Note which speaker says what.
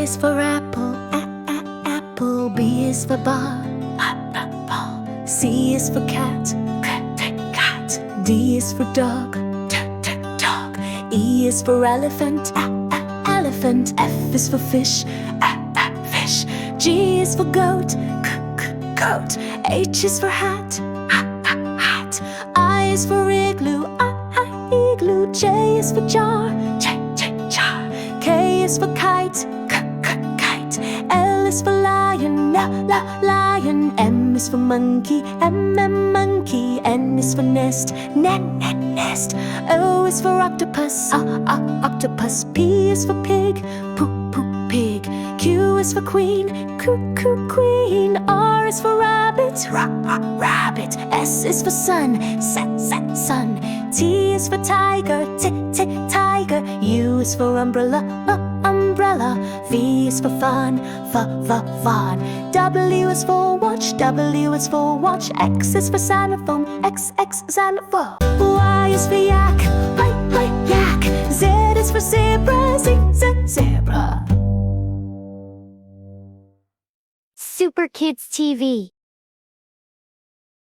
Speaker 1: is for apple, apple. B is for ball, ball. C is for cat, cat. D is for dog, dog. E is for elephant, elephant. F is for fish, fish. G is for goat, goat. H is for hat, hat. I is for igloo, igloo. J is for jar, jar. K is for kite, kite. L is for lion, lion. M is for monkey, monkey. N is for nest, nest. O is for octopus, octopus. P is for pig, pig. Q is for queen, queen. R is for rabbit, rabbit. S is for sun, sun. T is for tiger, tiger. U is for umbrella, umbrella. V is for fun, fun. W is for watch, W is for watch. X is for xylophone, X xylophone. Y is for yak, yak. Z is for zebra, zebra.
Speaker 2: SuperKidsTv.